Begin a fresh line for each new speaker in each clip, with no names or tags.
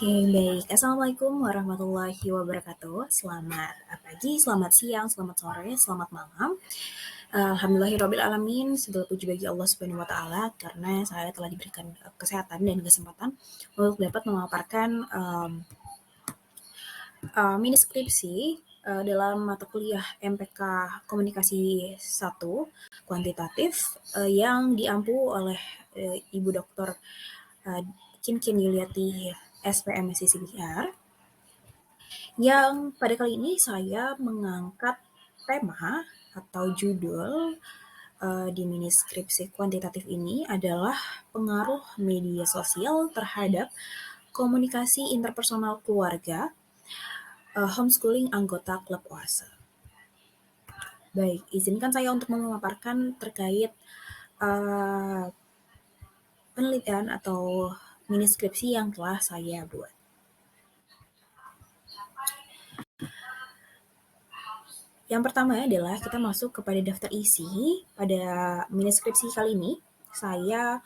Oke, baik. Assalamualaikum warahmatullahi wabarakatuh. Selamat pagi, selamat siang, selamat sore, selamat malam. Alhamdulillahirrabbilalamin. Segala puji bagi Allah Subhanahu wa Ta'ala karena saya telah diberikan kesehatan dan kesempatan untuk dapat memaparkan mini skripsi dalam mata kuliah MPK Komunikasi 1 kuantitatif yang diampu oleh Ibu Dr. Kinkin Yuliati SPM CCBR, yang pada kali ini saya mengangkat tema atau judul di mini skripsi kuantitatif ini adalah pengaruh media sosial terhadap komunikasi interpersonal keluarga, homeschooling anggota klub OASE. Baik, izinkan saya untuk memaparkan terkait penelitian atau mini skripsi yang telah saya buat. Yang pertama adalah kita masuk kepada daftar isi. Pada mini skripsi kali ini, saya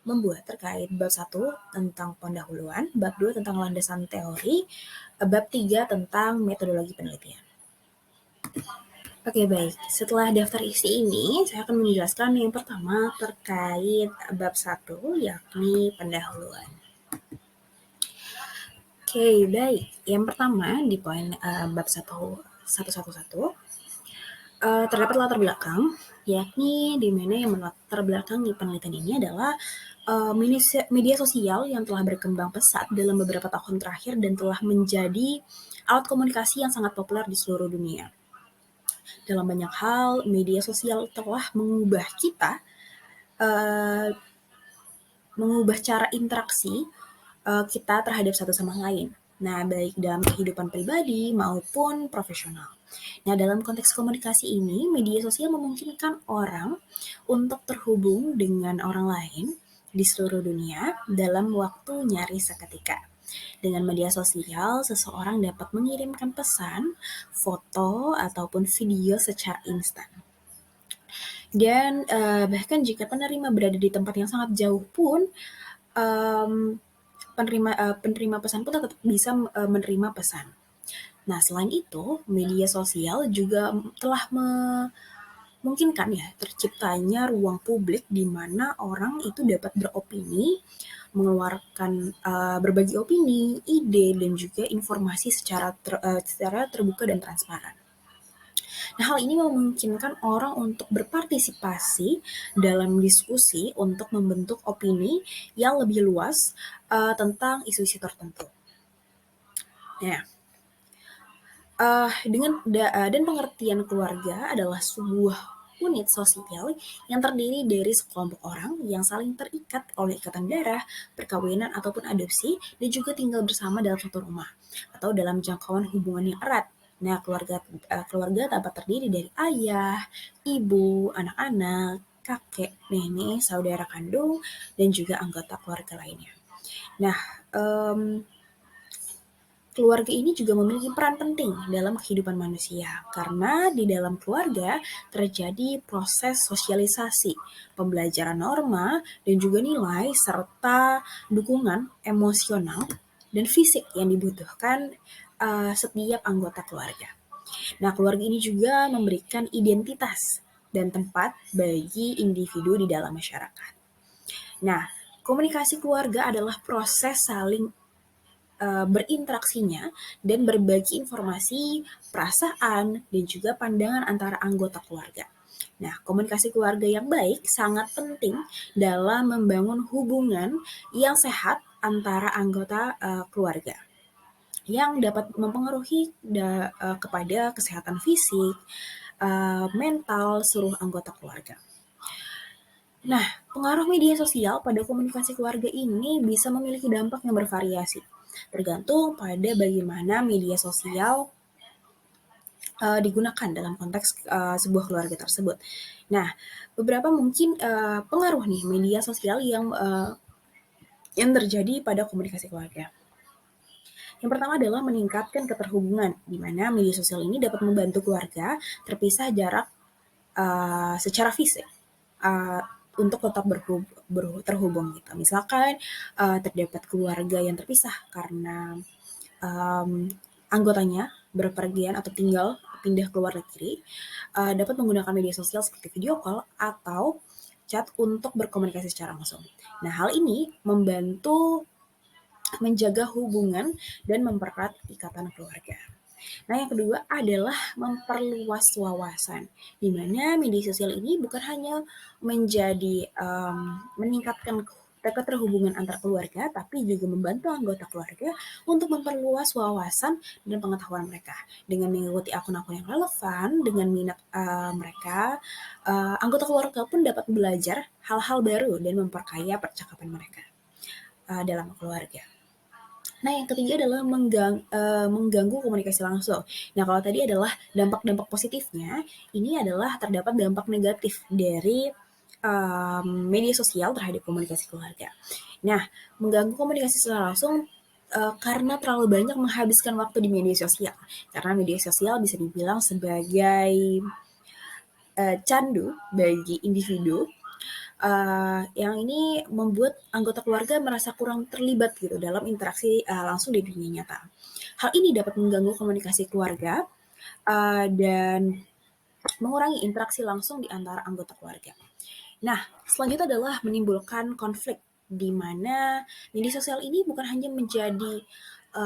membuat terkait bab 1 tentang pendahuluan, bab 2 tentang landasan teori, bab 3 tentang metodologi penelitian. Oke, baik. Setelah daftar isi ini, saya akan menjelaskan yang pertama terkait bab 1, yakni pendahuluan. Oke, baik. Yang pertama di poin bab 111 terdapat latar belakang, yakni di mana yang latar belakang di penelitian ini adalah media sosial yang telah berkembang pesat dalam beberapa tahun terakhir dan telah menjadi alat komunikasi yang sangat populer di seluruh dunia. Dalam banyak hal, media sosial telah mengubah kita, mengubah cara interaksi kita terhadap satu sama lain. Nah, baik dalam kehidupan pribadi maupun profesional. Nah, dalam konteks komunikasi ini, media sosial memungkinkan orang untuk terhubung dengan orang lain di seluruh dunia dalam waktu nyaris seketika. Dengan media sosial, seseorang dapat mengirimkan pesan, foto, ataupun video secara instan. Dan bahkan jika penerima berada di tempat yang sangat jauh pun, penerima pesan pun tetap bisa menerima pesan. Nah, selain itu, media sosial juga telah memungkinkan ya terciptanya ruang publik di mana orang itu dapat beropini, mengeluarkan berbagi opini, ide, dan juga informasi secara terbuka dan transparan. Nah, hal ini memungkinkan orang untuk berpartisipasi dalam diskusi untuk membentuk opini yang lebih luas tentang isu-isu tertentu. Nah, dan pengertian keluarga adalah sebuah unit sosial yang terdiri dari sekelompok orang yang saling terikat oleh ikatan darah, perkawinan ataupun adopsi, dan juga tinggal bersama dalam satu rumah atau dalam jangkauan hubungan yang erat. Nah, keluarga dapat terdiri dari ayah, ibu, anak-anak, kakek, nenek, saudara kandung, dan juga anggota keluarga lainnya. Nah, keluarga ini juga memiliki peran penting dalam kehidupan manusia, karena di dalam keluarga terjadi proses sosialisasi, pembelajaran norma, dan juga nilai, serta dukungan emosional dan fisik yang dibutuhkan setiap anggota keluarga. Nah, keluarga ini juga memberikan identitas dan tempat bagi individu di dalam masyarakat. Nah, komunikasi keluarga adalah proses saling berinteraksinya dan berbagi informasi, perasaan, dan juga pandangan antara anggota keluarga. Nah, komunikasi keluarga yang baik sangat penting dalam membangun hubungan yang sehat antara anggota keluarga, yang dapat mempengaruhi kepada kesehatan fisik, mental seluruh anggota keluarga. Nah, pengaruh media sosial pada komunikasi keluarga ini bisa memiliki dampak yang bervariasi, tergantung pada bagaimana media sosial digunakan dalam konteks sebuah keluarga tersebut. Nah, beberapa mungkin pengaruh nih media sosial yang terjadi pada komunikasi keluarga. Yang pertama adalah meningkatkan keterhubungan, di mana media sosial ini dapat membantu keluarga terpisah jarak secara fisik. untuk tetap terhubung gitu. Misalkan terdapat keluarga yang terpisah karena anggotanya berpergian atau pindah ke luar negeri, dapat menggunakan media sosial seperti video call atau chat untuk berkomunikasi secara langsung. Nah, hal ini membantu menjaga hubungan dan mempererat ikatan keluarga. Nah, yang kedua adalah memperluas wawasan, di mana media sosial ini bukan hanya menjadi meningkatkan keterhubungan antar keluarga, tapi juga membantu anggota keluarga untuk memperluas wawasan dan pengetahuan mereka. Dengan mengikuti akun-akun yang relevan dengan minat mereka, anggota keluarga pun dapat belajar hal-hal baru dan memperkaya percakapan mereka dalam keluarga. Nah, yang ketiga adalah mengganggu komunikasi langsung. Nah, kalau tadi adalah dampak-dampak positifnya, ini adalah terdapat dampak negatif dari media sosial terhadap komunikasi keluarga. Nah, mengganggu komunikasi secara langsung karena terlalu banyak menghabiskan waktu di media sosial. Karena media sosial bisa dibilang sebagai candu bagi individu yang ini membuat anggota keluarga merasa kurang terlibat gitu dalam interaksi langsung di dunia nyata. Hal ini dapat mengganggu komunikasi keluarga dan mengurangi interaksi langsung di antara anggota keluarga. Nah, selanjutnya adalah menimbulkan konflik di mana media sosial ini bukan hanya menjadi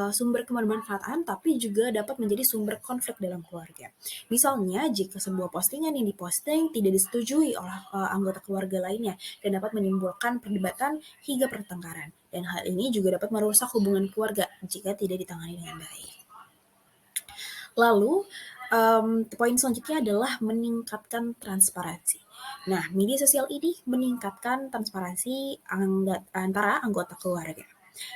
sumber kebermanfaatan, tapi juga dapat menjadi sumber konflik dalam keluarga. Misalnya, jika sebuah postingan yang diposting tidak disetujui oleh anggota keluarga lainnya dan dapat menimbulkan perdebatan hingga pertengkaran. Dan hal ini juga dapat merusak hubungan keluarga jika tidak ditangani dengan baik. Lalu, poin selanjutnya adalah meningkatkan transparansi. Nah, media sosial ini meningkatkan transparansi antara anggota keluarga,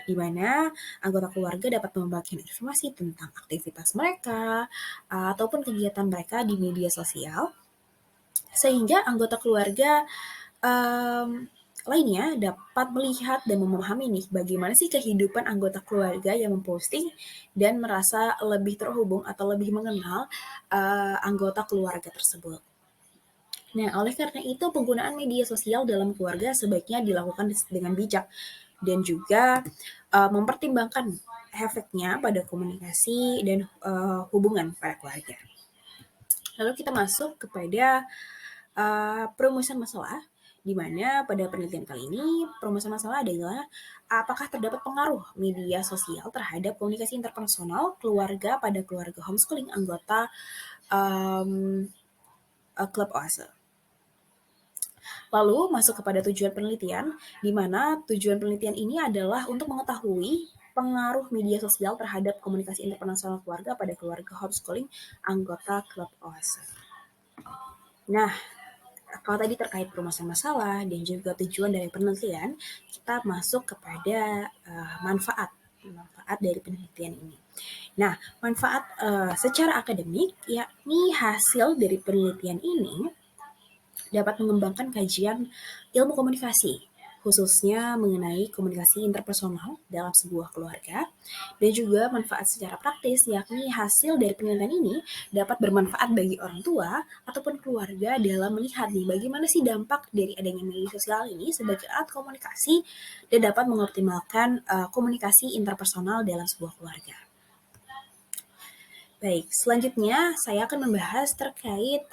di mana anggota keluarga dapat membagikan informasi tentang aktivitas mereka ataupun kegiatan mereka di media sosial, sehingga anggota keluarga lainnya dapat melihat dan memahami nih bagaimana sih kehidupan anggota keluarga yang memposting dan merasa lebih terhubung atau lebih mengenal anggota keluarga tersebut. Nah, oleh karena itu penggunaan media sosial dalam keluarga sebaiknya dilakukan dengan bijak dan juga mempertimbangkan efeknya pada komunikasi dan hubungan pada keluarga. Lalu kita masuk kepada perumusan masalah, di mana pada penelitian kali ini perumusan masalah adalah apakah terdapat pengaruh media sosial terhadap komunikasi interpersonal keluarga pada keluarga homeschooling anggota klub OASE. Lalu masuk kepada tujuan penelitian, di mana tujuan penelitian ini adalah untuk mengetahui pengaruh media sosial terhadap komunikasi interpersonal keluarga pada keluarga homeschooling anggota klub OASE. Nah, kalau tadi terkait permasalahan masalah dan juga tujuan dari penelitian, kita masuk kepada manfaat dari penelitian ini. Nah, manfaat secara akademik, yakni hasil dari penelitian ini dapat mengembangkan kajian ilmu komunikasi, khususnya mengenai komunikasi interpersonal dalam sebuah keluarga, dan juga manfaat secara praktis, yakni hasil dari penelitian ini dapat bermanfaat bagi orang tua ataupun keluarga dalam melihat nih bagaimana sih dampak dari adanya media sosial ini sebagai alat komunikasi dan dapat mengoptimalkan komunikasi interpersonal dalam sebuah keluarga. Baik, selanjutnya saya akan membahas terkait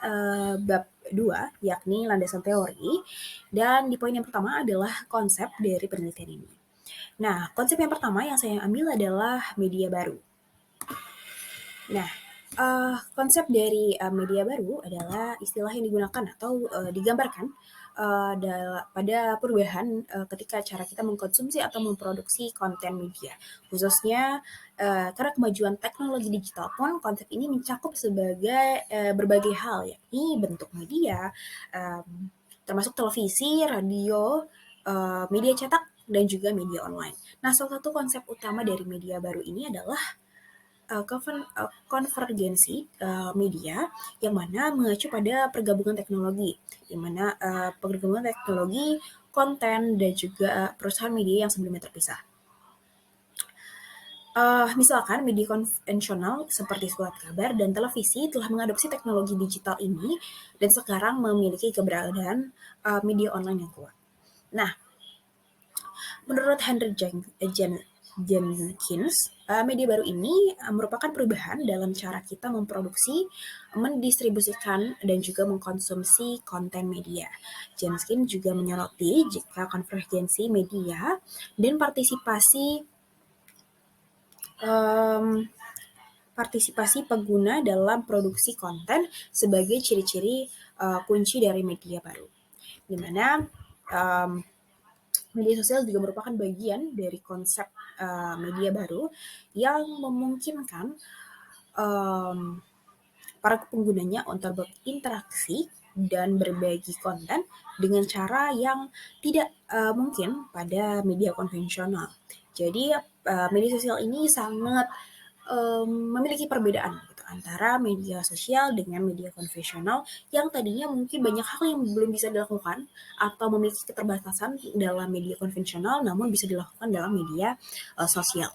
bab 2, yakni landasan teori. Dan di poin yang pertama adalah konsep dari penelitian ini. Nah, konsep yang pertama yang saya ambil adalah media baru. Nah, konsep dari media baru adalah istilah yang digunakan atau digambarkan pada perubahan ketika cara kita mengkonsumsi atau memproduksi konten media. Khususnya karena kemajuan teknologi digital pun konsep ini mencakup sebagai berbagai hal, yakni bentuk media, termasuk televisi, radio, media cetak, dan juga media online. Nah, salah satu konsep utama dari media baru ini adalah konvergensi media yang mana mengacu pada pergabungan teknologi, di mana pergabungan teknologi, konten, dan juga perusahaan media yang sebelumnya terpisah. Misalkan media konvensional seperti surat kabar dan televisi telah mengadopsi teknologi digital ini dan sekarang memiliki keberadaan media online yang kuat. Nah, menurut Jenkins, media baru ini merupakan perubahan dalam cara kita memproduksi, mendistribusikan, dan juga mengkonsumsi konten media. Jenkins juga menyoroti jika konvergensi media dan um, partisipasi pengguna dalam produksi konten sebagai ciri-ciri kunci dari media baru. Di mana media sosial juga merupakan bagian dari konsep media baru yang memungkinkan para penggunanya untuk berinteraksi dan berbagi konten dengan cara yang tidak mungkin pada media konvensional. Jadi media sosial ini sangat memiliki perbedaan gitu, antara media sosial dengan media konvensional yang tadinya mungkin banyak hal yang belum bisa dilakukan atau memiliki keterbatasan dalam media konvensional namun bisa dilakukan dalam media sosial.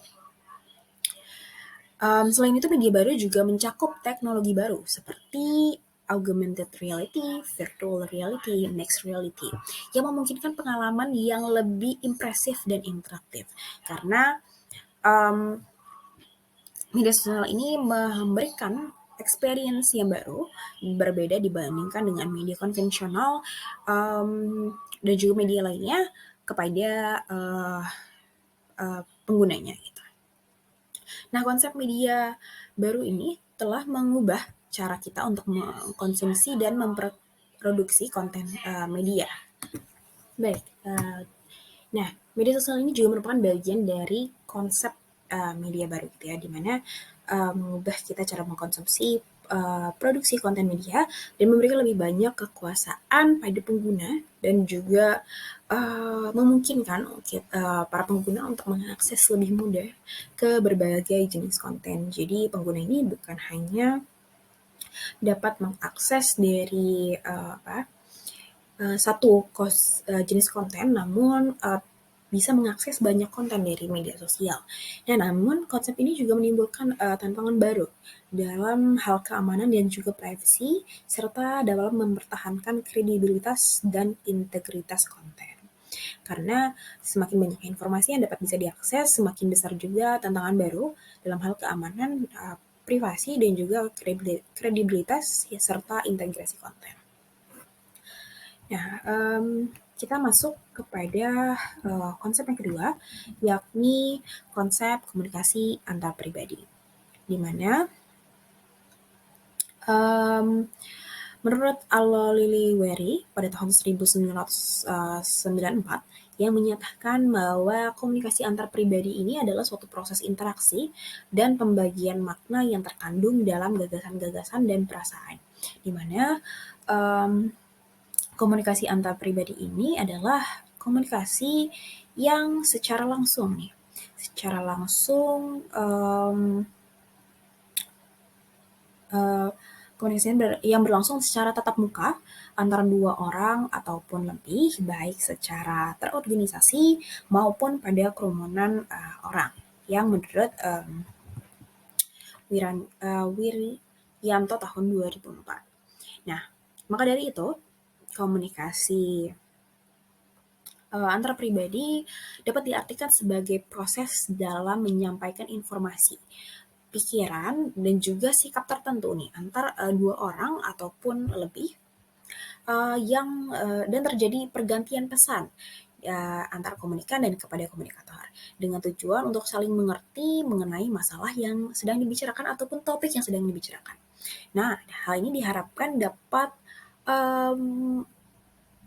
Selain itu, media baru juga mencakup teknologi baru seperti augmented reality, virtual reality, mixed reality, yang memungkinkan pengalaman yang lebih impresif dan interaktif. Karena media sosial ini memberikan experience yang baru, berbeda dibandingkan dengan media konvensional dan juga media lainnya kepada penggunanya. Gitu. Nah, konsep media baru ini telah mengubah cara kita untuk mengkonsumsi dan memproduksi konten media. Baik, nah media sosial ini juga merupakan bagian dari konsep media baru gitu ya, dimana mengubah kita cara mengkonsumsi produksi konten media dan memberikan lebih banyak kekuasaan pada pengguna dan juga memungkinkan para pengguna untuk mengakses lebih mudah ke berbagai jenis konten. Jadi pengguna ini bukan hanya dapat mengakses dari satu jenis konten, namun bisa mengakses banyak konten dari media sosial. Nah, namun konsep ini juga menimbulkan tantangan baru dalam hal keamanan dan juga privasi, serta dalam mempertahankan kredibilitas dan integritas konten. Karena semakin banyak informasi yang dapat bisa diakses, semakin besar juga tantangan baru dalam hal keamanan, privasi, dan juga kredibilitas serta integrasi konten. Nah, kita masuk kepada konsep yang kedua, yakni konsep komunikasi antar pribadi, di mana menurut Allo Liliweri pada tahun 1994 yang menyatakan bahwa komunikasi antar pribadi ini adalah suatu proses interaksi dan pembagian makna yang terkandung dalam gagasan-gagasan dan perasaan, di mana komunikasi antar pribadi ini adalah komunikasi yang secara langsung nih, secara langsung komunikasi yang berlangsung secara tatap muka antara dua orang ataupun lebih, baik secara terorganisasi maupun pada kerumunan orang, yang menurut Wirianto tahun 2004. Nah, maka dari itu komunikasi antar pribadi dapat diartikan sebagai proses dalam menyampaikan informasi, pikiran, dan juga sikap tertentu nih antar dua orang ataupun lebih dan terjadi pergantian pesan antar komunikan dan kepada komunikator dengan tujuan untuk saling mengerti mengenai masalah yang sedang dibicarakan ataupun topik yang sedang dibicarakan. Nah, hal ini diharapkan dapat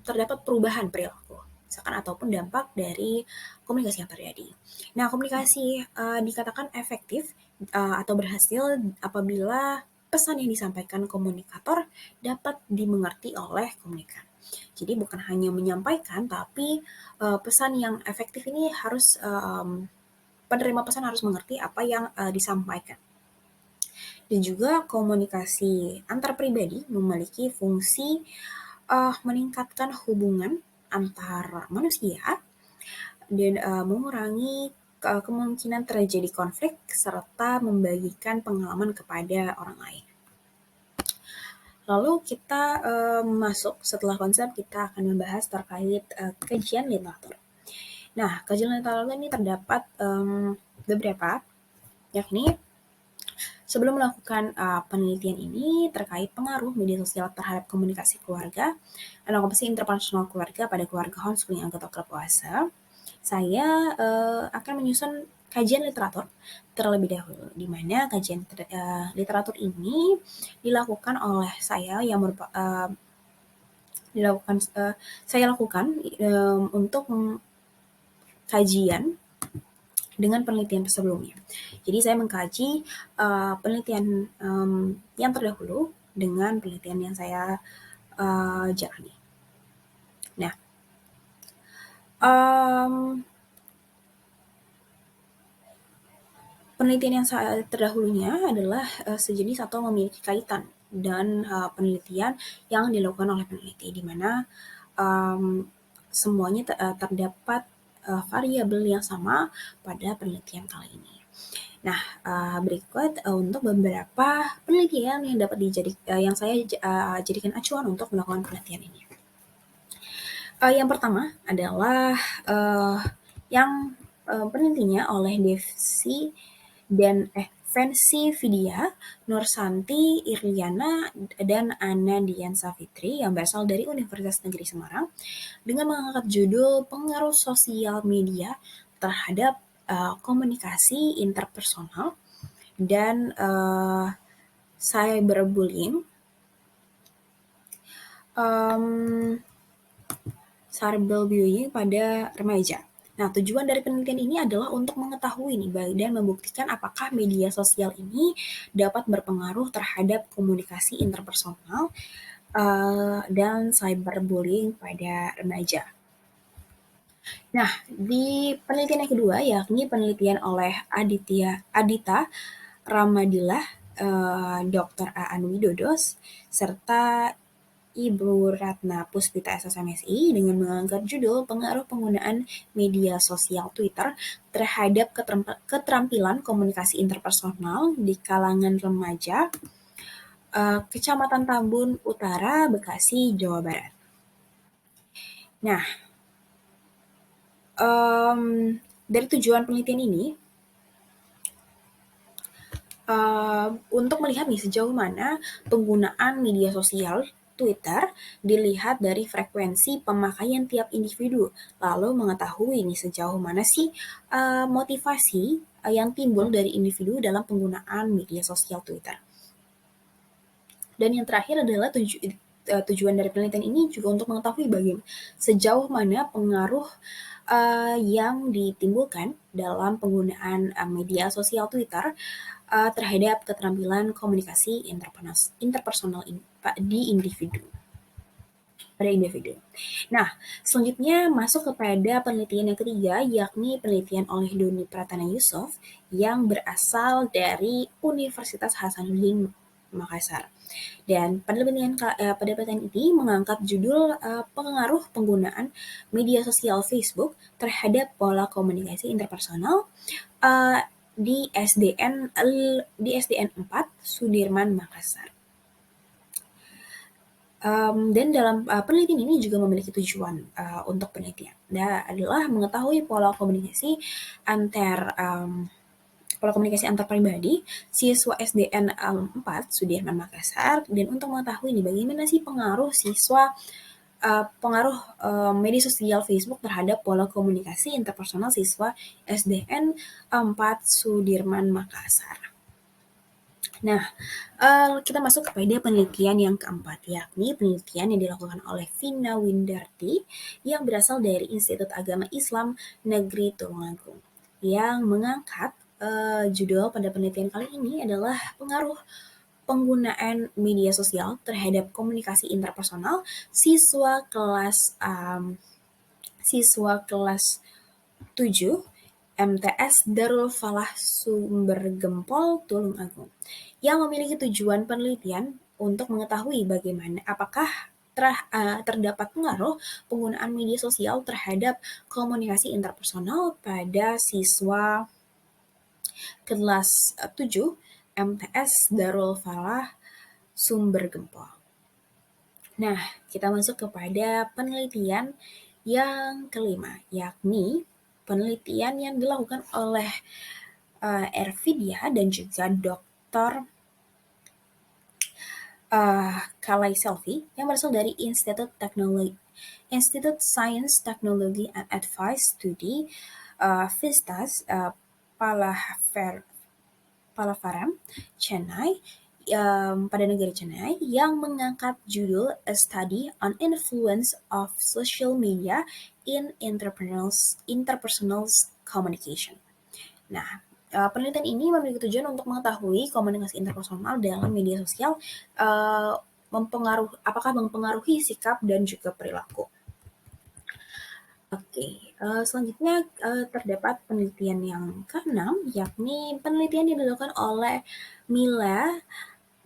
terdapat perubahan perilaku, misalkan ataupun dampak dari komunikasi yang terjadi. Nah, komunikasi dikatakan efektif atau berhasil apabila pesan yang disampaikan komunikator dapat dimengerti oleh komunikan. Jadi bukan hanya menyampaikan, tapi pesan yang efektif ini harus penerima pesan harus mengerti apa yang disampaikan. Dan juga komunikasi antar pribadi memiliki fungsi meningkatkan hubungan antar manusia dan mengurangi kemungkinan terjadi konflik serta membagikan pengalaman kepada orang lain. Lalu kita masuk setelah konsep, kita akan membahas terkait kajian literatur. Nah, kajian literatur ini terdapat beberapa, yakni sebelum melakukan penelitian ini terkait pengaruh media sosial terhadap komunikasi keluarga dan kompetisi interpersonal keluarga pada keluarga homeschooling anggota klub OASA, saya akan menyusun kajian literatur terlebih dahulu, di mana kajian literatur ini dilakukan oleh saya yang saya lakukan untuk kajian dengan penelitian sebelumnya. Jadi saya mengkaji penelitian yang terdahulu dengan penelitian yang saya jalani. Nah, penelitian yang saya terdahulunya adalah sejenis atau memiliki kaitan dan penelitian yang dilakukan oleh peneliti, di mana semuanya terdapat variabel yang sama pada penelitian kali ini. Nah, berikut untuk beberapa penelitian yang dapat yang saya jadikan acuan untuk melakukan penelitian ini. Yang pertama adalah yang penelitinya oleh Fancy Vidya, Nursanti Irliana, dan Anna Dian Savitri yang berasal dari Universitas Negeri Semarang dengan mengangkat judul pengaruh sosial media terhadap komunikasi interpersonal dan cyberbullying pada remaja. Nah, tujuan dari penelitian ini adalah untuk mengetahui dan membuktikan apakah media sosial ini dapat berpengaruh terhadap komunikasi interpersonal dan cyberbullying pada remaja. Nah, di penelitian yang kedua, yakni penelitian oleh Adita Ramadillah, Dr. Aan Widodos, serta Ibu Ratna Puspita SSMSI dengan mengangkat judul pengaruh penggunaan media sosial Twitter terhadap keterampilan komunikasi interpersonal di kalangan remaja, Kecamatan Tambun Utara, Bekasi, Jawa Barat. Nah, dari tujuan penelitian ini untuk melihat sejauh mana penggunaan media sosial Twitter dilihat dari frekuensi pemakaian tiap individu, lalu mengetahui sejauh mana sih motivasi yang timbul dari individu dalam penggunaan media sosial Twitter. Dan yang terakhir adalah tujuan dari penelitian ini juga untuk mengetahui bagaimana sejauh mana pengaruh yang ditimbulkan dalam penggunaan media sosial Twitter terhadap keterampilan komunikasi interpersonal pada individu. Nah, selanjutnya masuk kepada penelitian yang ketiga, yakni penelitian oleh Doni Pratana Yusuf yang berasal dari Universitas Hasanuddin Makassar. Dan penelitian ini mengangkat judul pengaruh penggunaan media sosial Facebook terhadap pola komunikasi interpersonal di SDN 4 Sudirman Makassar. Dan dalam penelitian ini juga memiliki tujuan untuk penelitian adalah mengetahui pola komunikasi antar pribadi siswa SDN 4 Sudirman Makassar, dan untuk mengetahui bagaimana sih pengaruh media sosial Facebook terhadap pola komunikasi interpersonal siswa SDN 4 Sudirman Makassar. Nah, kita masuk kepada penelitian yang keempat, yakni penelitian yang dilakukan oleh Vina Windarti yang berasal dari Institut Agama Islam Negeri Tulungagung, yang mengangkat judul pada penelitian kali ini adalah pengaruh penggunaan media sosial terhadap komunikasi interpersonal siswa kelas 7 MTS Darul Falah Sumber Gempol Tulungagung, yang memiliki tujuan penelitian untuk mengetahui bagaimana apakah terdapat pengaruh penggunaan media sosial terhadap komunikasi interpersonal pada siswa kelas 7 MTS Darul Falah Sumber Gempol. Nah, kita masuk kepada penelitian yang kelima, yakni penelitian yang dilakukan oleh Ervidia dan juga Dr. Kalai Selvi yang berasal dari Institute Science Technology and Advice Studi Vistas Palavaram, Chennai, pada negara Chennai yang mengangkat judul A Study on Influence of Social Media in Interpersonal Communication. Nah, penelitian ini memiliki tujuan untuk mengetahui komunikasi interpersonal dalam media sosial apakah mempengaruhi sikap dan juga perilaku. Oke, selanjutnya terdapat penelitian yang keenam, yakni penelitian yang dilakukan oleh Mila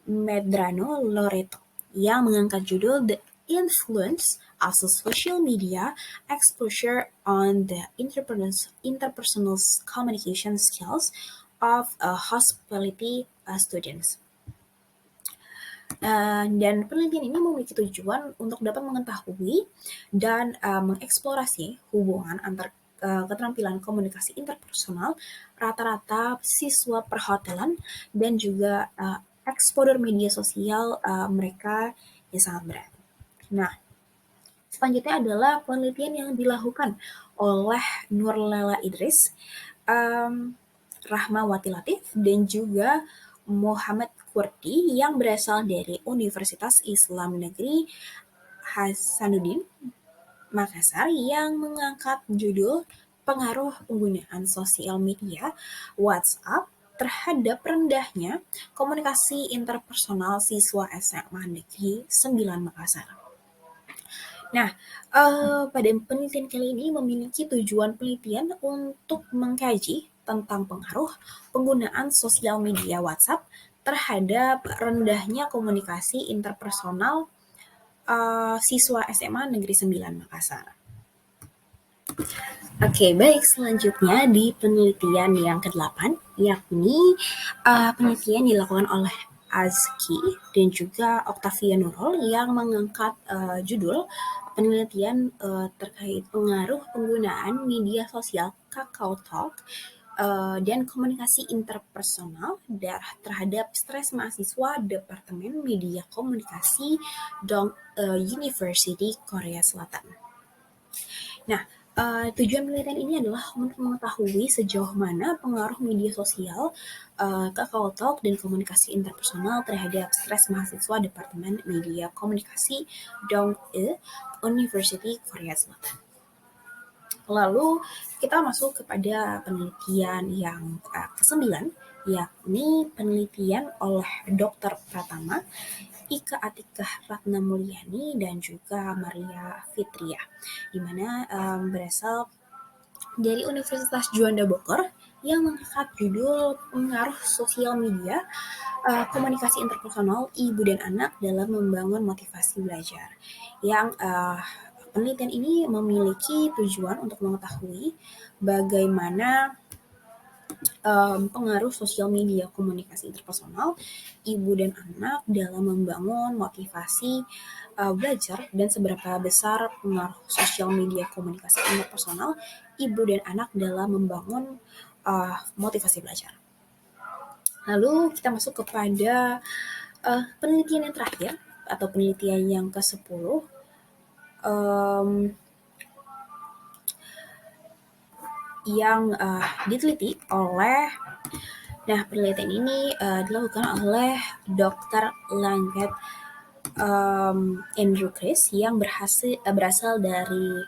Medrano Loreto yang mengangkat judul The Influence of Social Media Exposure on the Interpersonal Communication Skills of Hospitality Students. Dan penelitian ini memiliki tujuan untuk dapat mengetahui dan mengeksplorasi hubungan antar keterampilan komunikasi interpersonal rata-rata siswa perhotelan dan juga eksposur media sosial mereka yang sangat berat. Nah, selanjutnya adalah penelitian yang dilakukan oleh Nurlela Idris, Rahmawati Latif, dan juga Muhammad Kurdi yang berasal dari Universitas Islam Negeri Hasanuddin Makassar yang mengangkat judul Pengaruh Penggunaan Sosial Media WhatsApp terhadap rendahnya komunikasi interpersonal siswa SMA Negeri 9 Makassar. Nah, pada penelitian kali ini memiliki tujuan penelitian untuk mengkaji tentang pengaruh penggunaan sosial media WhatsApp terhadap rendahnya komunikasi interpersonal siswa SMA Negeri 9 Makassar. Oke, baik, selanjutnya di penelitian yang ke-8, yakni penelitian dilakukan oleh Azki dan juga Octavia Nurul yang mengangkat judul penelitian terkait pengaruh penggunaan media sosial KakaoTalk dan komunikasi interpersonal terhadap stres mahasiswa Departemen Media Komunikasi Dong University Korea Selatan. Nah, tujuan penelitian ini adalah untuk mengetahui sejauh mana pengaruh media sosial, KakaoTalk, dan komunikasi interpersonal terhadap stres mahasiswa Departemen Media Komunikasi Dong-e University Korea Selatan. Lalu kita masuk kepada penelitian yang ke-9, yakni penelitian oleh Dr. Pratama, Ika Atikah Ratna Mulyani, dan juga Maria Fitria, di mana berasal dari Universitas Juanda Bogor yang mengangkat judul Pengaruh Sosial Media Komunikasi Interpersonal Ibu dan Anak dalam Membangun Motivasi Belajar. Yang penelitian ini memiliki tujuan untuk mengetahui bagaimana pengaruh sosial media komunikasi interpersonal ibu dan anak dalam membangun motivasi belajar dan seberapa besar pengaruh sosial media komunikasi interpersonal ibu dan anak dalam membangun motivasi belajar. Lalu kita masuk kepada penelitian yang terakhir atau penelitian yang ke-10 yang diteliti oleh penelitian ini dilakukan oleh Dr. Langket Andrew Chris yang berasal dari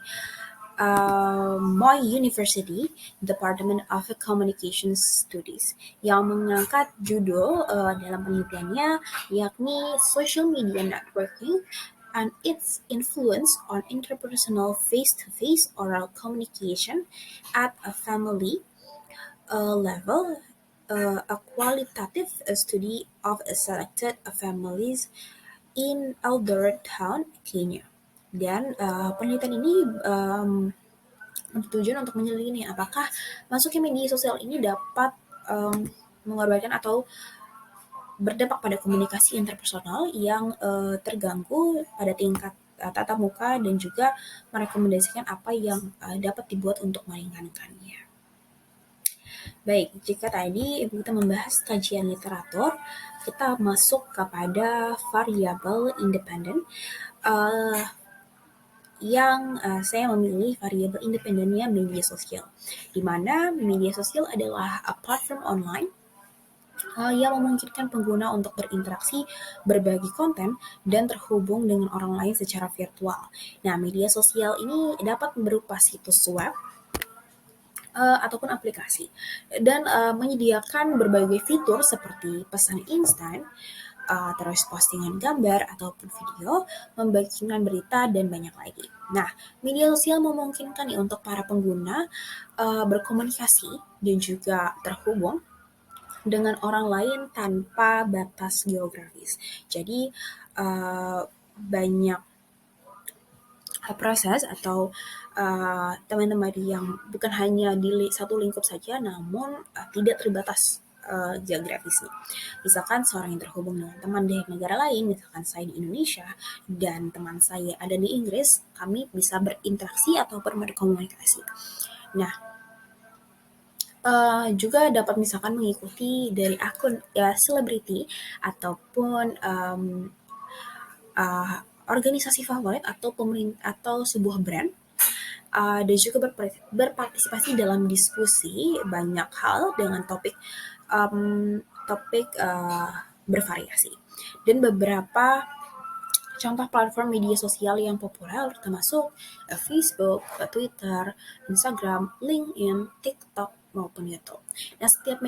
Moy University Department of Communications Studies yang mengangkat judul dalam penelitiannya yakni Social Media Networking and its influence on interpersonal face-to-face oral communication at a family level, a qualitative study of selected families in Aldertown, Kenya. Dan penelitian ini bertujuan untuk menyelidiki nih, apakah masuknya media sosial ini dapat mengorbankan atau berdampak pada komunikasi interpersonal yang terganggu pada tingkat tatap muka dan juga merekomendasikan apa yang dapat dibuat untuk meringankannya. Baik, jika tadi kita membahas kajian literatur, kita masuk kepada variabel independen. Uh, saya memilih variabel independennya media sosial, di mana media sosial adalah platform online yang memungkinkan pengguna untuk berinteraksi, berbagi konten, dan terhubung dengan orang lain secara virtual. Nah, media sosial ini dapat berupa situs web ataupun aplikasi dan menyediakan berbagai fitur seperti pesan instan, terus postingan gambar ataupun video, membagikan berita dan banyak lagi. Nah, media sosial memungkinkan nih untuk para pengguna berkomunikasi dan juga terhubung dengan orang lain tanpa batas geografis. Jadi banyak proses atau teman-teman yang bukan hanya di satu lingkup saja, namun tidak terbatas geografisnya. Misalkan seorang yang terhubung dengan teman di negara lain, misalkan saya di Indonesia dan teman saya ada di Inggris, kami bisa berinteraksi atau berkomunikasi. Nah, juga dapat misalkan mengikuti dari akun ya selebriti ataupun organisasi favorit atau atau sebuah brand, dan juga berpartisipasi dalam diskusi banyak hal dengan topik bervariasi. Dan beberapa contoh platform media sosial yang populer termasuk Facebook, Twitter, Instagram, LinkedIn, TikTok, maupun YouTube. Nah, setiap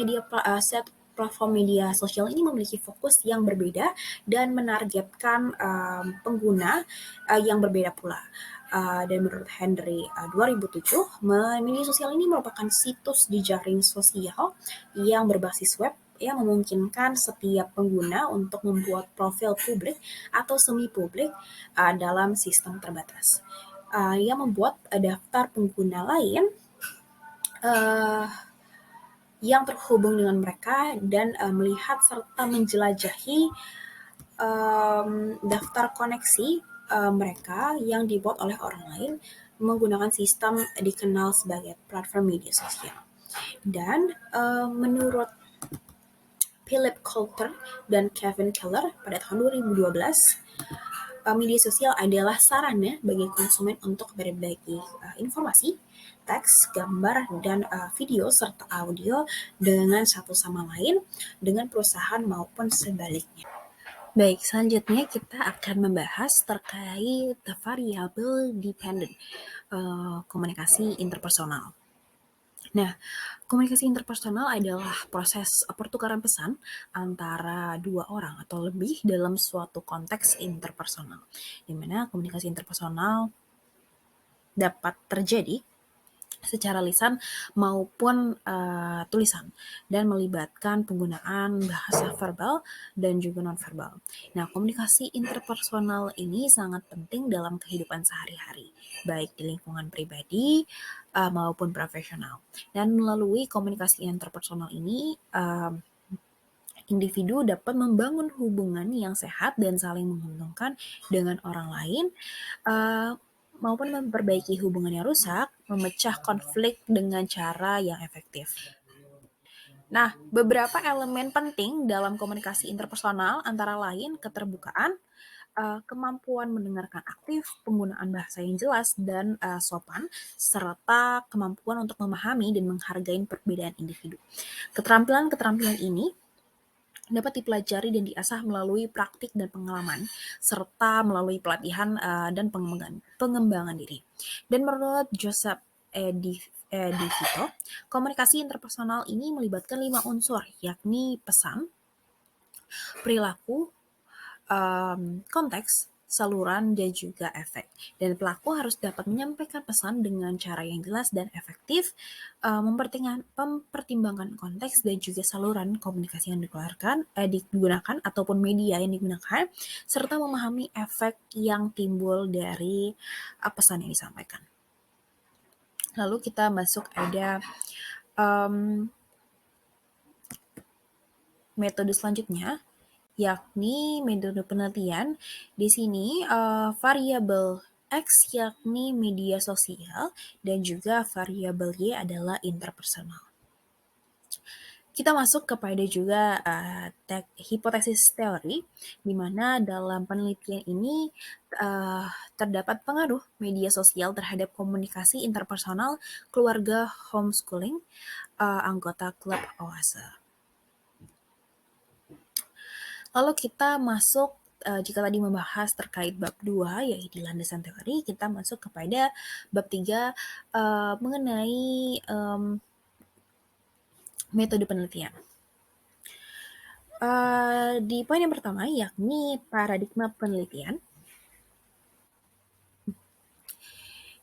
platform media sosial ini memiliki fokus yang berbeda dan menargetkan pengguna yang berbeda pula. Dan menurut Henry 2007, media sosial ini merupakan situs di jaring sosial yang berbasis web yang memungkinkan setiap pengguna untuk membuat profil publik atau semi publik dalam sistem terbatas. Yang membuat daftar pengguna lain yang terhubung dengan mereka dan melihat serta menjelajahi daftar koneksi mereka yang dibuat oleh orang lain menggunakan sistem dikenal sebagai platform media sosial. Dan menurut Philip Coulter dan Kevin Keller pada tahun 2012, media sosial adalah sarana bagi konsumen untuk berbagi informasi, teks, gambar, dan video serta audio dengan satu sama lain dengan perusahaan maupun sebaliknya. Baik, selanjutnya kita akan membahas terkait variabel dependent, komunikasi interpersonal. Nah, komunikasi interpersonal adalah proses pertukaran pesan antara dua orang atau lebih dalam suatu konteks interpersonal, di mana komunikasi interpersonal dapat terjadi secara lisan maupun tulisan dan melibatkan penggunaan bahasa verbal dan juga nonverbal. Nah, komunikasi interpersonal ini sangat penting dalam kehidupan sehari-hari, baik di lingkungan pribadi maupun profesional. Dan melalui komunikasi interpersonal ini, individu dapat membangun hubungan yang sehat dan saling menguntungkan dengan orang lain, maupun memperbaiki hubungan yang rusak, memecah konflik dengan cara yang efektif. Nah, beberapa elemen penting dalam komunikasi interpersonal antara lain keterbukaan, kemampuan mendengarkan aktif, penggunaan bahasa yang jelas dan sopan, serta kemampuan untuk memahami dan menghargai perbedaan individu. Keterampilan-keterampilan ini dapat dipelajari dan diasah melalui praktik dan pengalaman, serta melalui pelatihan dan pengembangan diri. Dan menurut Joseph DeVito, komunikasi interpersonal ini melibatkan 5 unsur, yakni pesan, perilaku, konteks, saluran, dan juga efek. Dan pelaku harus dapat menyampaikan pesan dengan cara yang jelas dan efektif, mempertimbangkan konteks dan juga saluran komunikasi yang digunakan ataupun media yang digunakan, serta memahami efek yang timbul dari pesan yang disampaikan. Lalu kita masuk ada metode selanjutnya, yakni metode penelitian. Di sini variabel X yakni media sosial dan juga variabel Y adalah interpersonal. Kita masuk kepada juga hipotesis teori, di mana dalam penelitian ini terdapat pengaruh media sosial terhadap komunikasi interpersonal, keluarga, homeschooling, anggota klub oase. Lalu kita masuk, jika tadi membahas terkait bab 2, yaitu landasan teori, kita masuk kepada bab 3, mengenai metode penelitian. Di poin yang pertama, yakni paradigma penelitian,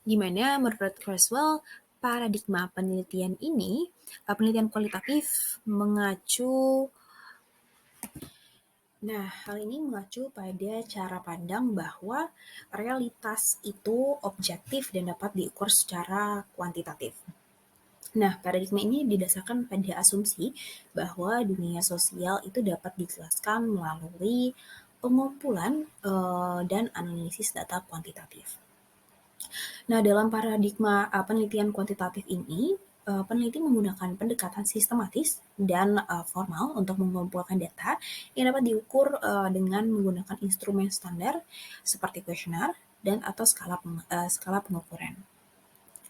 di mana menurut Creswell, paradigma penelitian ini, penelitian kualitatif mengacu. Nah, hal ini mengacu pada cara pandang bahwa realitas itu objektif dan dapat diukur secara kuantitatif. Nah, paradigma ini didasarkan pada asumsi bahwa dunia sosial itu dapat dijelaskan melalui pengumpulan dan analisis data kuantitatif. Nah, dalam paradigma penelitian kuantitatif ini, peneliti menggunakan pendekatan sistematis dan formal untuk mengumpulkan data yang dapat diukur dengan menggunakan instrumen standar seperti kuesioner dan atau skala pengukuran.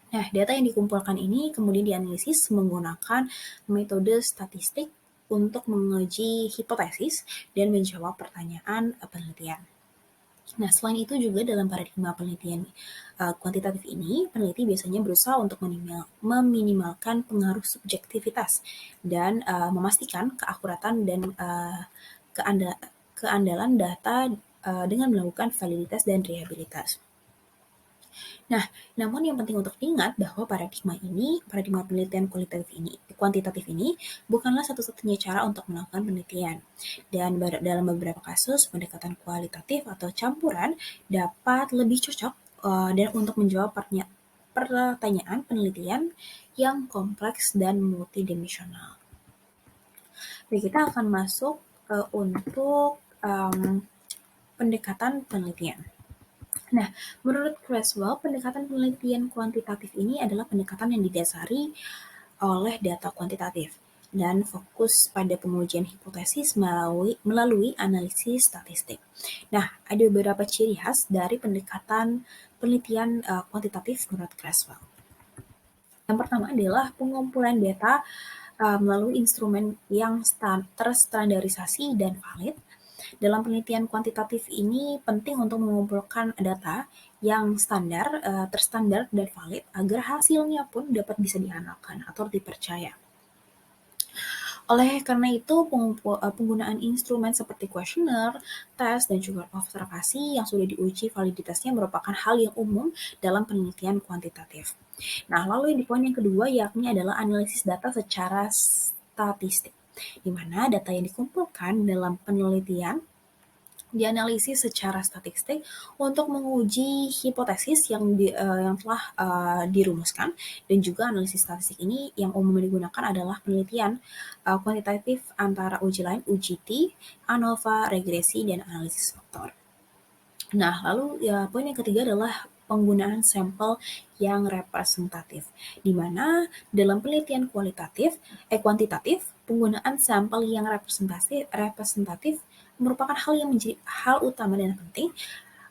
Nah, data yang dikumpulkan ini kemudian dianalisis menggunakan metode statistik untuk menguji hipotesis dan menjawab pertanyaan penelitian. Nah, selain itu juga dalam paradigma penelitian kuantitatif ini, peneliti biasanya berusaha untuk meminimalkan pengaruh subjektivitas dan memastikan keakuratan dan keandalan data dengan melakukan validitas dan reliabilitas. Nah, namun yang penting untuk diingat bahwa paradigma penelitian kuantitatif ini bukanlah satu-satunya cara untuk melakukan penelitian. Dan dalam beberapa kasus, pendekatan kualitatif atau campuran dapat lebih cocok dan untuk menjawab pertanyaan penelitian yang kompleks dan multidimensional. Jadi kita akan masuk untuk pendekatan penelitian. Nah, menurut Creswell, pendekatan penelitian kuantitatif ini adalah pendekatan yang didasari oleh data kuantitatif dan fokus pada pengujian hipotesis melalui analisis statistik. Nah, ada beberapa ciri khas dari pendekatan penelitian kuantitatif menurut Creswell. Yang pertama adalah pengumpulan data melalui instrumen yang terstandarisasi dan valid. Dalam penelitian kuantitatif ini penting untuk mengumpulkan data yang terstandar dan valid agar hasilnya pun dapat bisa diandalkan atau dipercaya. Oleh karena itu, penggunaan instrumen seperti kuesioner, tes, dan juga observasi yang sudah diuji validitasnya merupakan hal yang umum dalam penelitian kuantitatif. Nah, lalu di poin yang kedua yakni adalah analisis data secara statistik, di mana data yang dikumpulkan dalam penelitian dianalisis secara statistik untuk menguji hipotesis yang telah dirumuskan, dan juga analisis statistik ini yang umumnya digunakan adalah penelitian kuantitatif antara uji lain, UGT, ANOVA, regresi, dan analisis faktor. Nah, lalu poin yang ketiga adalah penggunaan sampel yang representatif, di mana dalam penelitian kuantitatif, penggunaan sampel yang representatif merupakan hal yang menjadi hal utama dan penting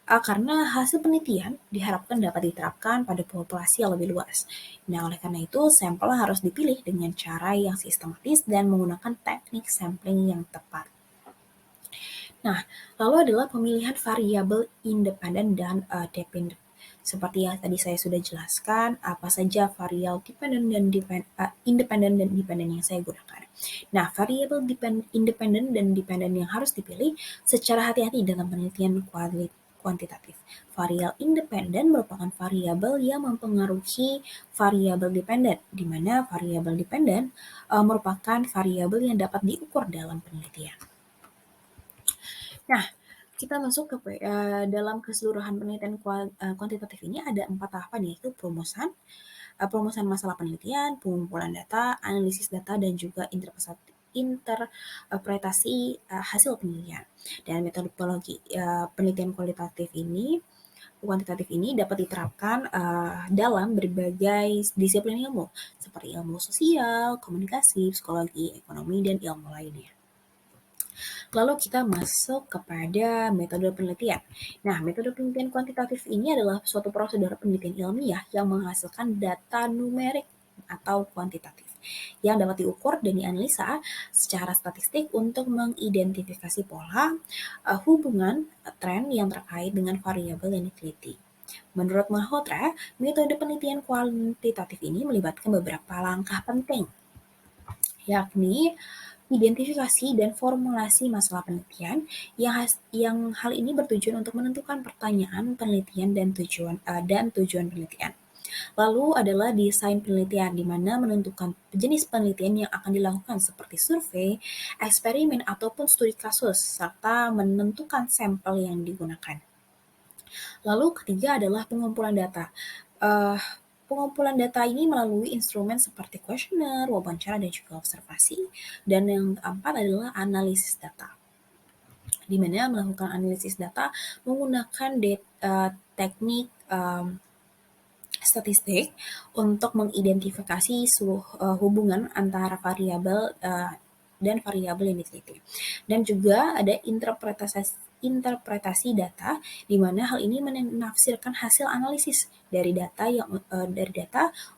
karena hasil penelitian diharapkan dapat diterapkan pada populasi yang lebih luas. Nah, oleh karena itu, sampel harus dipilih dengan cara yang sistematis dan menggunakan teknik sampling yang tepat. Nah, lalu adalah pemilihan variabel independen dan dependent. Seperti yang tadi saya sudah jelaskan, apa saja variabel independen dan dependen yang saya gunakan. Nah, variabel independen dan dependen yang harus dipilih secara hati-hati dalam penelitian kuantitatif. Variabel independen merupakan variabel yang mempengaruhi variabel dependen, di mana variabel dependen merupakan variabel yang dapat diukur dalam penelitian. Nah, kita masuk ke dalam keseluruhan penelitian kuantitatif ini ada 4 tahapan, yaitu perumusan masalah penelitian, pengumpulan data, analisis data, dan juga interpretasi hasil penelitian. Dan metodologi penelitian kuantitatif ini dapat diterapkan dalam berbagai disiplin ilmu, seperti ilmu sosial, komunikasi, psikologi, ekonomi, dan ilmu lainnya. Lalu kita masuk kepada metode penelitian. Nah, metode penelitian kuantitatif ini adalah suatu prosedur penelitian ilmiah yang menghasilkan data numerik atau kuantitatif yang dapat diukur dan dianalisa secara statistik untuk mengidentifikasi pola, hubungan, tren yang terkait dengan variabel yang diteliti. Menurut Malhotra, metode penelitian kuantitatif ini melibatkan beberapa langkah penting, yakni identifikasi dan formulasi masalah penelitian yang hal ini bertujuan untuk menentukan pertanyaan penelitian dan tujuan penelitian. Lalu adalah desain penelitian, di mana menentukan jenis penelitian yang akan dilakukan seperti survei, eksperimen, ataupun studi kasus, serta menentukan sampel yang digunakan. Lalu ketiga adalah pengumpulan data. Uh, Pengumpulan data ini melalui instrumen seperti kuesioner, wawancara, dan juga observasi. Dan yang keempat adalah analisis data, di mana melakukan analisis data menggunakan teknik statistik untuk mengidentifikasi hubungan antara variabel dan variabel yang diteliti. Dan juga ada interpretasi data, di mana hal ini menafsirkan hasil analisis dari data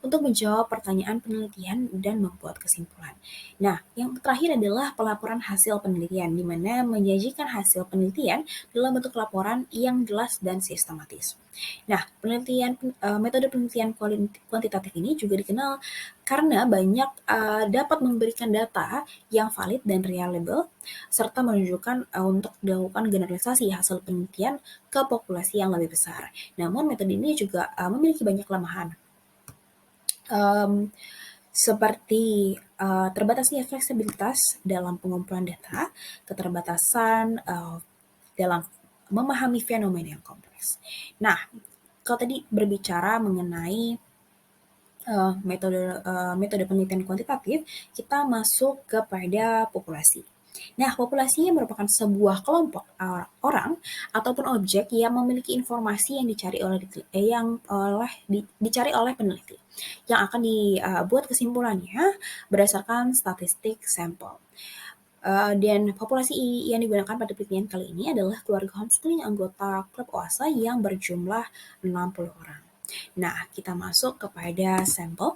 untuk menjawab pertanyaan penelitian dan membuat kesimpulan. Nah, yang terakhir adalah pelaporan hasil penelitian, di mana menyajikan hasil penelitian dalam bentuk laporan yang jelas dan sistematis. Nah, metode penelitian kuantitatif ini juga dikenal karena banyak dapat memberikan data yang valid dan reliable, serta menunjukkan untuk dilakukan generalisasi hasil penelitian ke populasi yang lebih besar. Namun metode ini juga memiliki banyak kelemahan, seperti terbatasnya fleksibilitas dalam pengumpulan data, keterbatasan dalam memahami fenomena yang kompleks. Nah, kalau tadi berbicara mengenai metode penelitian kuantitatif, kita masuk kepada populasi. Nah, populasi merupakan sebuah kelompok orang ataupun objek yang memiliki informasi yang dicari oleh peneliti, yang akan dibuat kesimpulannya berdasarkan statistik sampel. Dan populasi yang digunakan pada penelitian kali ini adalah keluarga homeschooling anggota klub OASA yang berjumlah 60 orang. Nah, kita masuk kepada sampel.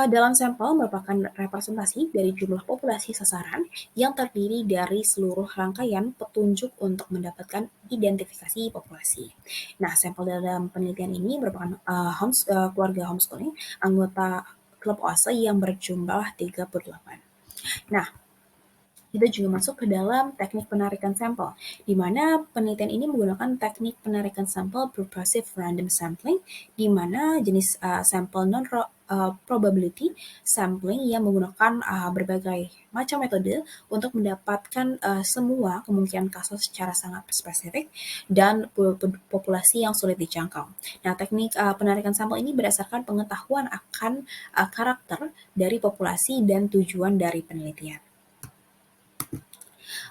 Dalam sampel merupakan representasi dari jumlah populasi sasaran yang terdiri dari seluruh rangkaian petunjuk untuk mendapatkan identifikasi populasi. Nah, sampel dalam penelitian ini merupakan keluarga homeschooling anggota klub OASA yang berjumlah 38. Nah, kita juga masuk ke dalam teknik penarikan sampel, di mana penelitian ini menggunakan teknik penarikan sampel purposive random sampling, di mana jenis sampel non-probability sampling yang menggunakan berbagai macam metode untuk mendapatkan semua kemungkinan kasus secara sangat spesifik dan populasi yang sulit dijangkau. Nah, teknik penarikan sampel ini berdasarkan pengetahuan akan karakter dari populasi dan tujuan dari penelitian.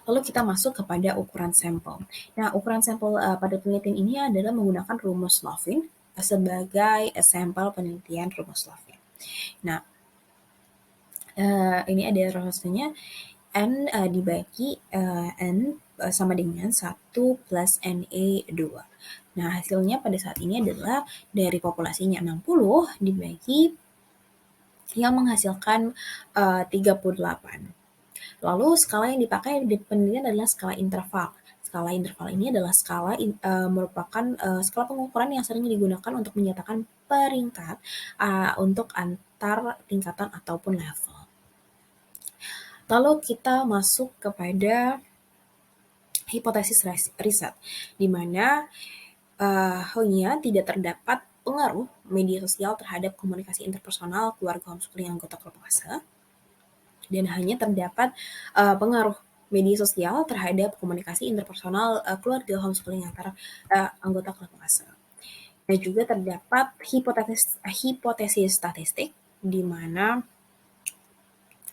Lalu kita masuk kepada ukuran sampel. Nah, ukuran sampel pada penelitian ini adalah menggunakan rumus Lovin sebagai sampel penelitian rumus Lovin. Nah, ini ada rumusnya N dibagi N sama dengan 1 plus NE2. Nah, hasilnya pada saat ini adalah dari populasinya 60 dibagi yang menghasilkan 38. Lalu skala yang dipakai di penelitian adalah skala interval. Skala interval ini adalah merupakan skala pengukuran yang sering digunakan untuk menyatakan peringkat untuk antar tingkatan ataupun level. Lalu kita masuk kepada hipotesis riset, di mana hanya tidak terdapat pengaruh media sosial terhadap komunikasi interpersonal keluarga homeschooling anggota kelompok ASE, dan hanya terdapat pengaruh media sosial terhadap komunikasi interpersonal keluarga homeschooling antara anggota kelompok ASE. Dan juga terdapat hipotesis statistik di mana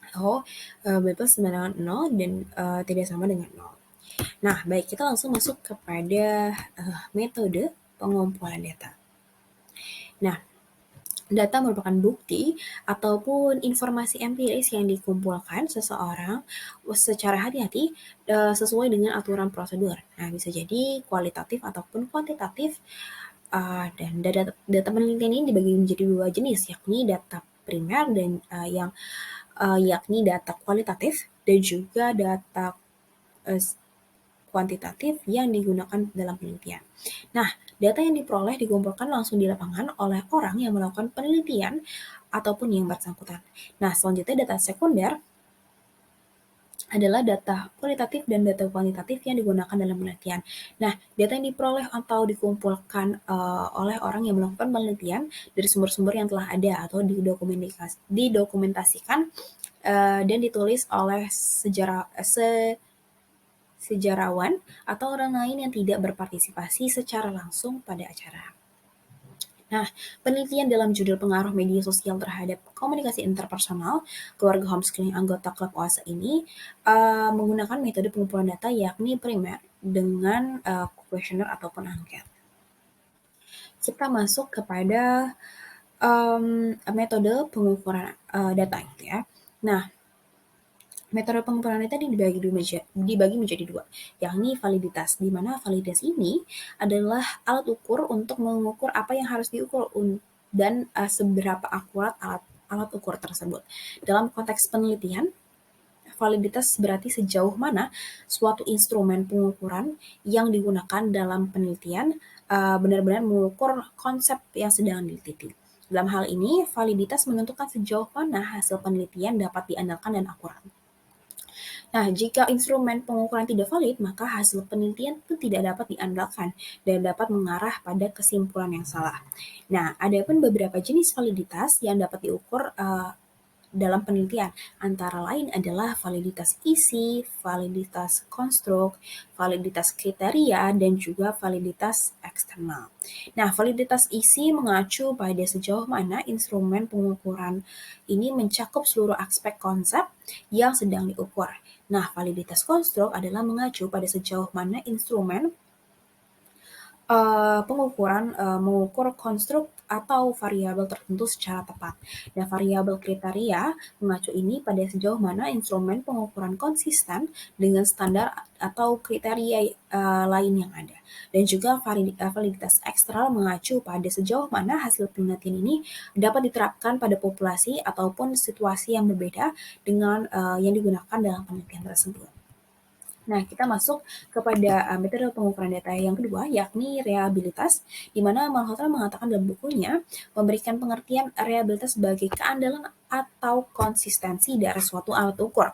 B plus sama dengan 0 dan tidak sama dengan 0. Nah, baik, kita langsung masuk kepada metode pengumpulan data. Nah, data merupakan bukti ataupun informasi empiris yang dikumpulkan seseorang secara hati-hati sesuai dengan aturan prosedur. Nah, bisa jadi kualitatif ataupun kuantitatif. Dan data penelitian ini dibagi menjadi dua jenis, yakni data primer dan yakni data kualitatif dan juga data kuantitatif yang digunakan dalam penelitian. Nah, data yang diperoleh dikumpulkan langsung di lapangan oleh orang yang melakukan penelitian ataupun yang bersangkutan. Nah, selanjutnya data sekunder adalah data kualitatif dan data kuantitatif yang digunakan dalam penelitian. Nah, data yang diperoleh atau dikumpulkan oleh orang yang melakukan penelitian dari sumber-sumber yang telah ada atau didokumentasikan dan ditulis oleh sejarawan atau orang lain yang tidak berpartisipasi secara langsung pada acara. Nah, penelitian dalam judul pengaruh media sosial terhadap komunikasi interpersonal keluarga homeschooling anggota klub OASE ini menggunakan metode pengumpulan data yakni primer dengan kuesioner ataupun angket. Kita masuk kepada metode pengukuran data gitu ya. Nah, metode pengumpulan data ini dibagi menjadi dua, yakni validitas, di mana validitas ini adalah alat ukur untuk mengukur apa yang harus diukur dan seberapa akurat alat ukur tersebut. Dalam konteks penelitian, validitas berarti sejauh mana suatu instrumen pengukuran yang digunakan dalam penelitian benar-benar mengukur konsep yang sedang diteliti. Dalam hal ini, validitas menentukan sejauh mana hasil penelitian dapat diandalkan dan akurat. Nah, jika instrumen pengukuran tidak valid, maka hasil penelitian itu tidak dapat diandalkan dan dapat mengarah pada kesimpulan yang salah. Nah, ada pun beberapa jenis validitas yang dapat diukur dalam penelitian, antara lain adalah validitas isi, validitas konstruk, validitas kriteria, dan juga validitas eksternal. Nah, validitas isi mengacu pada sejauh mana instrumen pengukuran ini mencakup seluruh aspek konsep yang sedang diukur. Nah, validitas konstruk adalah mengacu pada sejauh mana instrumen pengukuran mengukur konstruk atau variabel tertentu secara tepat. Dan variabel kriteria mengacu ini pada sejauh mana instrumen pengukuran konsisten dengan standar atau kriteria lain yang ada. Dan juga validitas eksternal mengacu pada sejauh mana hasil penelitian ini dapat diterapkan pada populasi ataupun situasi yang berbeda dengan yang digunakan dalam penelitian tersebut. Nah, kita masuk kepada metode pengukuran data yang kedua, yakni reliabilitas, di mana Malhotra mengatakan dalam bukunya, memberikan pengertian reliabilitas sebagai keandalan atau konsistensi dari suatu alat ukur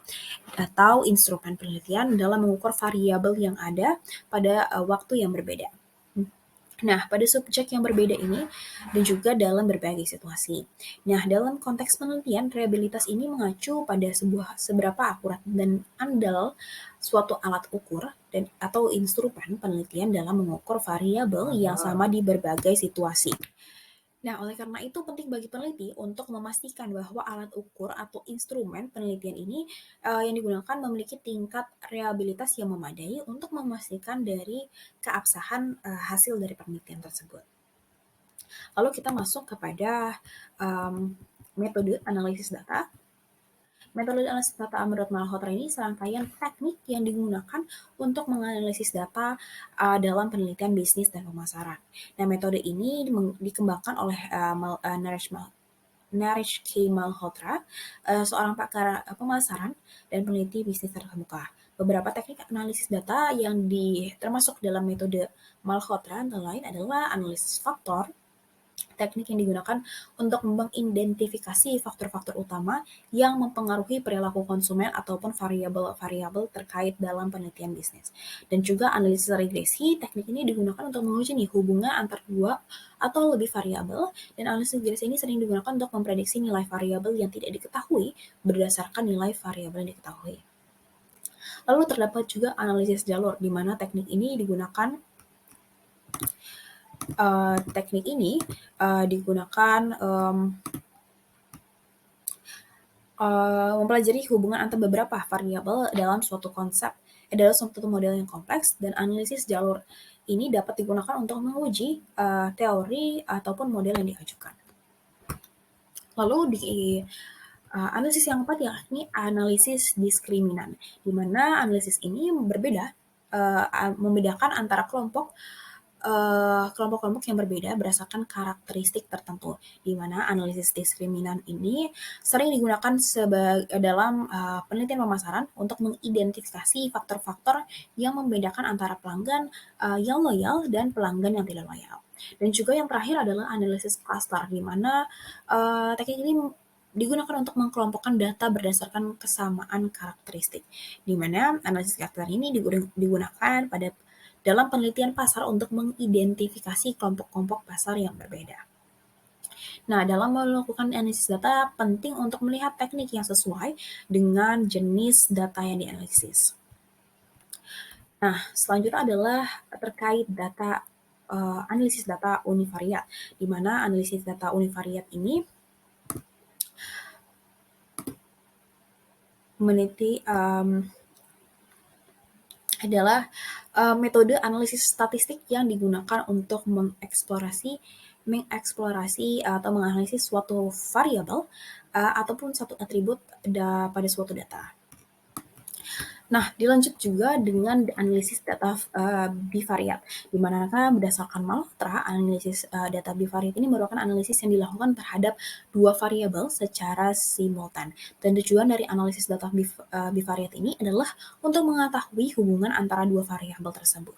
atau instrumen penelitian dalam mengukur variabel yang ada pada waktu yang berbeda. Nah, pada subjek yang berbeda ini dan juga dalam berbagai situasi. Nah, dalam konteks penelitian, reliabilitas ini mengacu pada seberapa akurat dan andal suatu alat ukur dan atau instrumen penelitian dalam mengukur variabel yang sama di berbagai situasi. Nah, oleh karena itu penting bagi peneliti untuk memastikan bahwa alat ukur atau instrumen penelitian ini yang digunakan memiliki tingkat reliabilitas yang memadai untuk memastikan dari keabsahan hasil dari penelitian tersebut. Lalu kita masuk kepada metode analisis data. Metode analisis data menurut Malhotra ini serangkaian teknik yang digunakan untuk menganalisis data dalam penelitian bisnis dan pemasaran. Nah, metode ini dikembangkan oleh Naresh K. Malhotra, seorang pakar pemasaran dan peneliti bisnis terkemuka. Beberapa teknik analisis data yang termasuk dalam metode Malhotra antara lain adalah analisis faktor, teknik yang digunakan untuk mengidentifikasi faktor-faktor utama yang mempengaruhi perilaku konsumen ataupun variabel-variabel terkait dalam penelitian bisnis. Dan juga analisis regresi, teknik ini digunakan untuk menguji nih hubungan antar dua atau lebih variabel, dan analisis regresi ini sering digunakan untuk memprediksi nilai variabel yang tidak diketahui berdasarkan nilai variabel yang diketahui. Lalu terdapat juga analisis jalur, di mana teknik ini digunakan digunakan mempelajari hubungan antar beberapa variabel dalam suatu dalam suatu model yang kompleks, dan analisis jalur ini dapat digunakan untuk menguji teori ataupun model yang diajukan. Lalu di analisis yang keempat yakni analisis diskriminan, di mana analisis ini membedakan antara kelompok-kelompok yang berbeda berdasarkan karakteristik tertentu, di mana analisis diskriminan ini sering digunakan dalam penelitian pemasaran untuk mengidentifikasi faktor-faktor yang membedakan antara pelanggan yang loyal dan pelanggan yang tidak loyal. Dan juga yang terakhir adalah analisis cluster, di mana teknik ini digunakan untuk mengkelompokkan data berdasarkan kesamaan karakteristik, di mana analisis karakter ini digunakan dalam penelitian pasar untuk mengidentifikasi kelompok-kelompok pasar yang berbeda. Nah, dalam melakukan analisis data, penting untuk melihat teknik yang sesuai dengan jenis data yang dianalisis. Nah, selanjutnya adalah terkait analisis data univariat, di mana analisis data univariat ini adalah metode analisis statistik yang digunakan untuk mengeksplorasi atau menganalisis suatu variabel ataupun satu atribut pada suatu data. Nah, dilanjut juga dengan analisis data bivariat, di mana berdasarkan Malhotra, analisis data bivariat ini merupakan analisis yang dilakukan terhadap dua variabel secara simultan. Dan tujuan dari analisis data bivariat ini adalah untuk mengetahui hubungan antara dua variabel tersebut.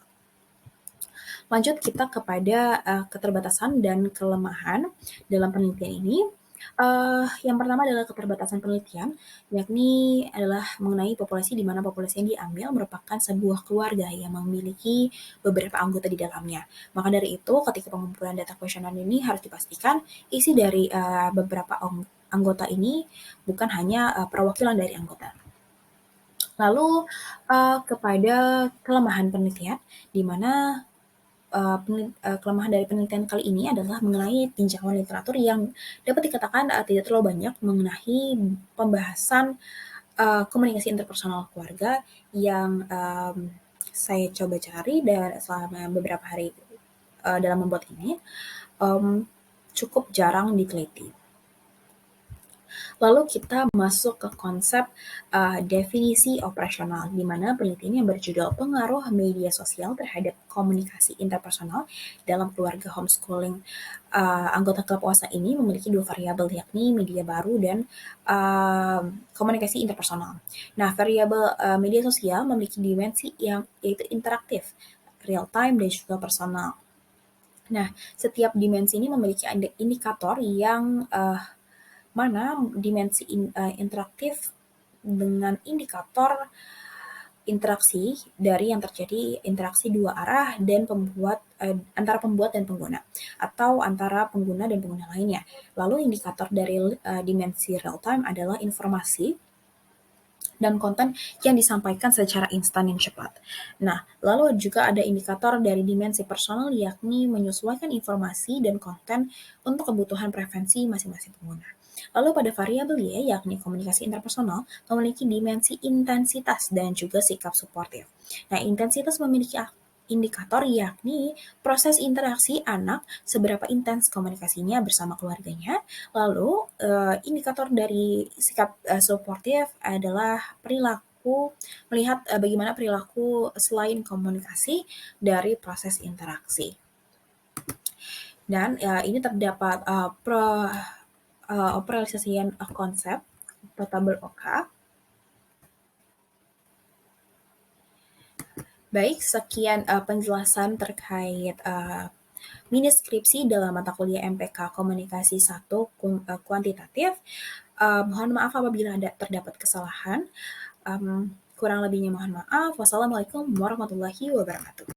Lanjut kita kepada keterbatasan dan kelemahan dalam penelitian ini. Yang pertama adalah keterbatasan penelitian, yakni adalah mengenai populasi, di mana populasi yang diambil merupakan sebuah keluarga yang memiliki beberapa anggota di dalamnya. Maka dari itu, ketika pengumpulan data kuesioner ini harus dipastikan isi dari beberapa anggota ini bukan hanya perwakilan dari anggota. Lalu kepada kelemahan penelitian, di mana kelemahan dari penelitian kali ini adalah mengenai pinjaman literatur yang dapat dikatakan tidak terlalu banyak mengenai pembahasan komunikasi interpersonal keluarga yang saya coba cari dan selama beberapa hari dalam membuat ini cukup jarang diteliti. Lalu kita masuk ke konsep definisi operasional, di mana penelitian yang berjudul pengaruh media sosial terhadap komunikasi interpersonal dalam keluarga homeschooling. Anggota klub OASA ini memiliki dua variabel, yakni media baru dan komunikasi interpersonal. Nah, variabel media sosial memiliki dimensi yaitu interaktif, real time, dan juga personal. Nah, setiap dimensi ini memiliki indikator yang mana dimensi interaktif dengan indikator interaksi dari yang terjadi interaksi dua arah dan antara pembuat dan pengguna, atau antara pengguna dan pengguna lainnya. Lalu indikator dari dimensi real time adalah informasi dan konten yang disampaikan secara instan dan cepat. Nah, lalu juga ada indikator dari dimensi personal, yakni menyesuaikan informasi dan konten untuk kebutuhan preferensi masing-masing pengguna. Lalu pada variabel Y, yakni komunikasi interpersonal, memiliki dimensi intensitas dan juga sikap suportif. Nah, intensitas memiliki indikator, yakni proses interaksi anak, seberapa intens komunikasinya bersama keluarganya. Lalu indikator dari sikap suportif adalah melihat bagaimana perilaku selain komunikasi dari proses interaksi. Dan ini terdapat operalisasian konsep atau tabel OK. Baik, sekian penjelasan terkait mini skripsi dalam mata kuliah MPK Komunikasi 1 kuantitatif. Mohon maaf apabila ada terdapat kesalahan. Kurang lebihnya mohon maaf. Wassalamualaikum warahmatullahi wabarakatuh.